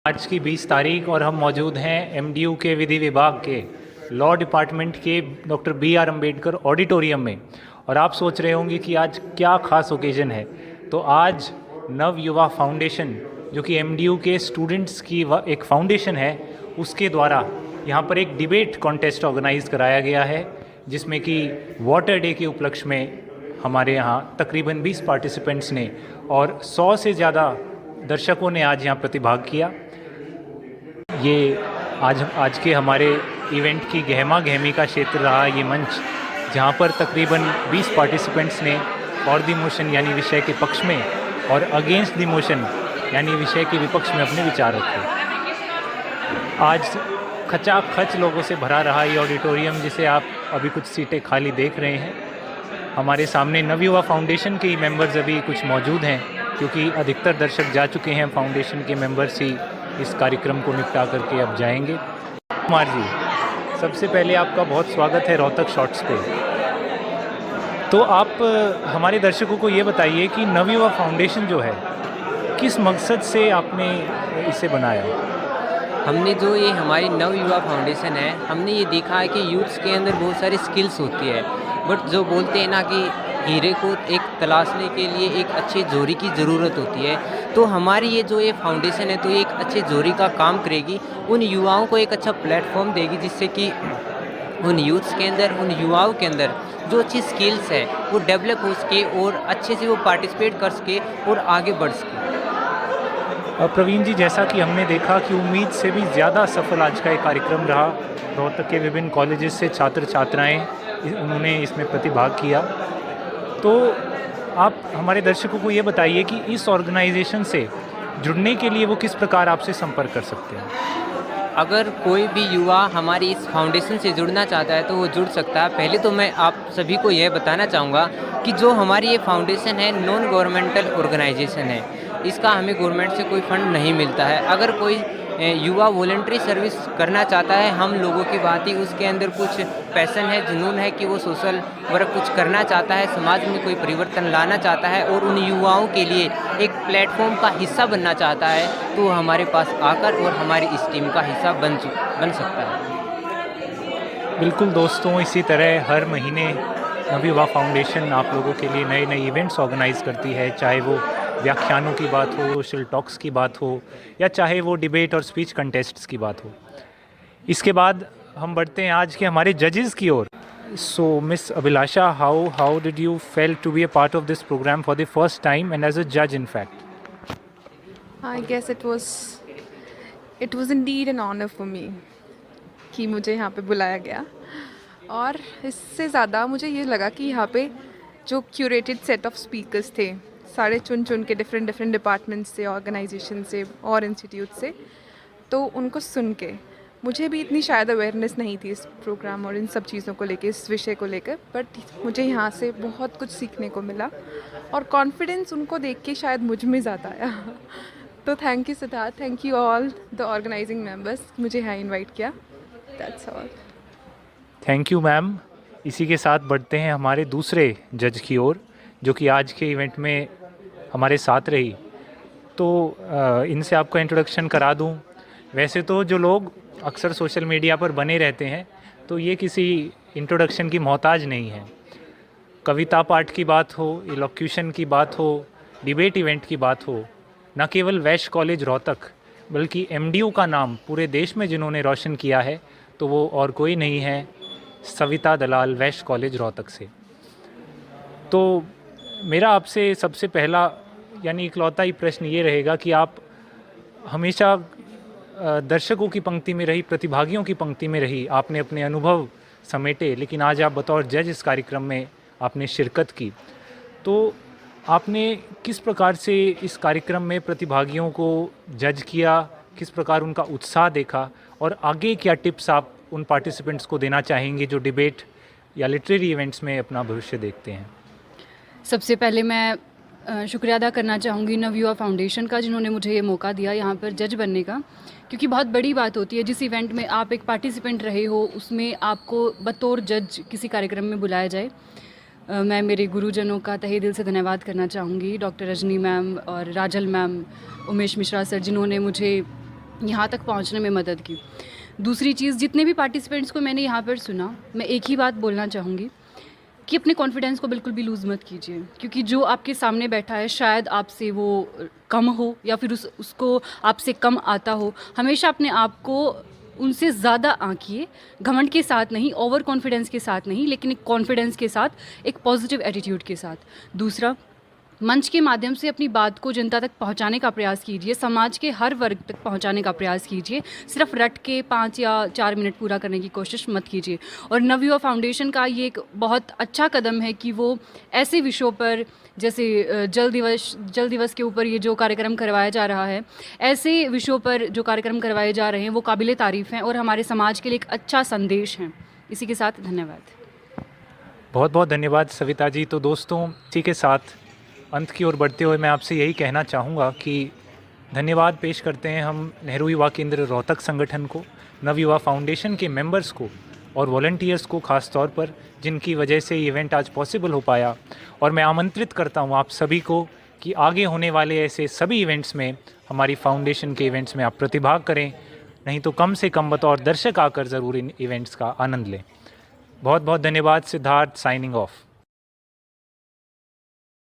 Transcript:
आज की 20 तारीख और हम मौजूद हैं एमडीयू के विधि विभाग के लॉ डिपार्टमेंट के डॉक्टर बी.आर. अम्बेडकर ऑडिटोरियम में। और आप सोच रहे होंगे कि आज क्या खास ओकेजन है। तो आज नव युवा फाउंडेशन, जो कि एमडीयू के स्टूडेंट्स की एक फाउंडेशन है, उसके द्वारा यहाँ पर एक डिबेट कॉन्टेस्ट ऑर्गेनाइज कराया गया है, जिसमें कि वाटर डे के उपलक्ष्य में हमारे यहाँ तकरीबन 20 पार्टिसिपेंट्स ने और 100 से ज़्यादा दर्शकों ने आज यहाँ प्रतिभाग किया। ये आज के हमारे इवेंट की गहमा गहमी का क्षेत्र रहा ये मंच, जहाँ पर तकरीबन 20 पार्टिसिपेंट्स ने फॉर द मोशन यानी विषय के पक्ष में और अगेंस्ट द मोशन यानी विषय के विपक्ष में अपने विचार रखे। आज खचाखच लोगों से भरा रहा ये ऑडिटोरियम, जिसे आप अभी कुछ सीटें खाली देख रहे हैं। हमारे सामने नवयुवा फाउंडेशन के मेंबर्स अभी कुछ मौजूद हैं, क्योंकि अधिकतर दर्शक जा चुके हैं। फाउंडेशन के मेंबर्स ही इस कार्यक्रम को निपटा करके अब जाएंगे। कुमार जी, सबसे पहले आपका बहुत स्वागत है रोहतक शॉर्ट्स पे। तो आप हमारे दर्शकों को ये बताइए कि नवयुवा फाउंडेशन जो है, किस मकसद से आपने इसे बनाया? हमने जो ये हमारी नव युवा फाउंडेशन है, हमने ये देखा है कि यूथ्स के अंदर बहुत सारी स्किल्स होती है, बट जो बोलते हैं ना कि हीरे को एक तलाशने के लिए एक अच्छे जोरी की ज़रूरत होती है। तो हमारी ये जो ये फाउंडेशन है, तो ये एक अच्छे जोरी का काम करेगी, उन युवाओं को एक अच्छा प्लेटफॉर्म देगी, जिससे कि उन यूथ्स के अंदर, उन युवाओं के अंदर जो अच्छी स्किल्स है वो डेवलप हो सके और अच्छे से वो पार्टिसिपेट कर सके और आगे बढ़ सके। प्रवीण जी, जैसा कि हमने देखा कि उम्मीद से भी ज़्यादा सफल आज का ये कार्यक्रम रहा। रोहतक के विभिन्न कॉलेजेस से छात्र छात्राएँ उन्होंने इसमें प्रतिभाग किया। तो आप हमारे दर्शकों को ये बताइए कि इस ऑर्गेनाइजेशन से जुड़ने के लिए वो किस प्रकार आपसे संपर्क कर सकते हैं? अगर कोई भी युवा हमारी इस फाउंडेशन से जुड़ना चाहता है तो वो जुड़ सकता है। पहले तो मैं आप सभी को यह बताना चाहूँगा कि जो हमारी ये फाउंडेशन है, नॉन गवर्नमेंटल ऑर्गेनाइजेशन है। इसका हमें गवर्नमेंट से कोई फंड नहीं मिलता है। अगर कोई युवा वॉलंटरी सर्विस करना चाहता है, हम लोगों की बात ही, उसके अंदर कुछ पैशन है, जुनून है कि वो सोशल वर्क कुछ करना चाहता है, समाज में कोई परिवर्तन लाना चाहता है और उन युवाओं के लिए एक प्लेटफॉर्म का हिस्सा बनना चाहता है, तो हमारे पास आकर और हमारी इस टीम का हिस्सा बन सकता है। बिल्कुल दोस्तों, इसी तरह हर महीने नवयुवा फाउंडेशन आप लोगों के लिए नए नए इवेंट्स ऑर्गेनाइज करती है, चाहे वो व्याख्यानों की बात हो, सोशल टॉक्स की बात हो, या चाहे वो डिबेट और स्पीच कंटेस्ट्स की बात हो। इसके बाद हम बढ़ते हैं आज के हमारे जजेस की ओर। So miss Abhilasha, how did you feel to be a part of this program for the first time and as a जज in fact? I guess it was indeed an honor for me कि मुझे यहाँ पे बुलाया गया। और इससे ज़्यादा मुझे ये लगा कि यहाँ पे जो क्यूरेटेड सेट ऑफ स्पीकर्स थे, सारे चुन के डिफरेंट डिपार्टमेंट्स से, ऑर्गेनाइजेशन से और इंस्टीट्यूट से, तो उनको सुन के मुझे भी इतनी शायद अवेयरनेस नहीं थी इस प्रोग्राम और इन सब चीज़ों को लेके, इस विषय को लेकर, बट मुझे यहाँ से बहुत कुछ सीखने को मिला और कॉन्फिडेंस उनको देख के शायद मुझ में ज़्यादा आया। तो thank you Siddharth, thank you all the organising members, मुझे यहाँ इनवाइट किया। That's all. Thank you ma'am. इसी के साथ बढ़ते हैं हमारे दूसरे जज की ओर, जो कि आज के इवेंट में हमारे साथ रही। तो इनसे आपको इंट्रोडक्शन करा दूं। वैसे तो जो लोग अक्सर सोशल मीडिया पर बने रहते हैं, तो ये किसी इंट्रोडक्शन की मोहताज नहीं है। कविता पाठ की बात हो, इलोक्यूशन की बात हो, डिबेट इवेंट की बात हो, न केवल वैश्य कॉलेज रोहतक बल्कि एमडीयू का नाम पूरे देश में जिन्होंने रोशन किया है, तो वो और कोई नहीं है, सविता दलाल, वैश्य कॉलेज रोहतक से। तो मेरा आपसे सबसे पहला यानी इकलौता ही प्रश्न ये रहेगा कि आप हमेशा दर्शकों की पंक्ति में रही, प्रतिभागियों की पंक्ति में रही, आपने अपने अनुभव समेटे, लेकिन आज आप बतौर जज इस कार्यक्रम में आपने शिरकत की। तो आपने किस प्रकार से इस कार्यक्रम में प्रतिभागियों को जज किया, किस प्रकार उनका उत्साह देखा, और आगे क्या टिप्स आप उन पार्टिसिपेंट्स को देना चाहेंगे जो डिबेट या लिटरेरी इवेंट्स में अपना भविष्य देखते हैं? सबसे पहले मैं शुक्रिया अदा करना चाहूँगी नवयुवा फाउंडेशन का, जिन्होंने मुझे ये मौका दिया यहाँ पर जज बनने का, क्योंकि बहुत बड़ी बात होती है जिस इवेंट में आप एक पार्टिसिपेंट रहे हो, उसमें आपको बतौर जज किसी कार्यक्रम में बुलाया जाए। मैं मेरे गुरुजनों का तहे दिल से धन्यवाद करना चाहूँगी, डॉक्टर रजनी मैम और राजल मैम, उमेश मिश्रा सर, जिन्होंने मुझे यहाँ तक पहुँचने में मदद की। दूसरी चीज़, जितने भी पार्टिसिपेंट्स को मैंने यहाँ पर सुना, मैं एक ही बात बोलना चाहूँगी कि अपने कॉन्फिडेंस को बिल्कुल भी लूज़ मत कीजिए, क्योंकि जो आपके सामने बैठा है शायद आपसे वो कम हो या फिर उसको आपसे कम आता हो। हमेशा अपने आप को उनसे ज़्यादा आंकिए, घमंड के साथ नहीं, ओवर कॉन्फिडेंस के साथ नहीं, लेकिन एक कॉन्फिडेंस के साथ, एक पॉजिटिव एटीट्यूड के साथ। दूसरा, मंच के माध्यम से अपनी बात को जनता तक पहुंचाने का प्रयास कीजिए, समाज के हर वर्ग तक पहुंचाने का प्रयास कीजिए। सिर्फ रट के 5 या 4 मिनट पूरा करने की कोशिश मत कीजिए। और नवयुवा फाउंडेशन का ये एक बहुत अच्छा कदम है कि वो ऐसे विषयों पर, जैसे जल दिवस के ऊपर ये जो कार्यक्रम करवाया जा रहा है, ऐसे विषयों पर जो कार्यक्रम करवाए जा रहे हैं वो काबिले तारीफ़ हैं और हमारे समाज के लिए एक अच्छा संदेश हैं। इसी के साथ धन्यवाद। बहुत बहुत धन्यवाद सविता जी। तो दोस्तों, इसी के साथ अंत की ओर बढ़ते हुए मैं आपसे यही कहना चाहूँगा कि धन्यवाद पेश करते हैं हम नेहरू युवा केंद्र रोहतक संगठन को, नवयुवा फाउंडेशन के मेंबर्स को और वॉलंटियर्स को ख़ास तौर पर, जिनकी वजह से ये इवेंट आज पॉसिबल हो पाया। और मैं आमंत्रित करता हूँ आप सभी को कि आगे होने वाले ऐसे सभी इवेंट्स में, हमारी फाउंडेशन के इवेंट्स में आप प्रतिभाग करें, नहीं तो कम से कम बतौर दर्शक आकर ज़रूर इन इवेंट्स का आनंद लें। बहुत बहुत धन्यवाद। Siddharth signing off.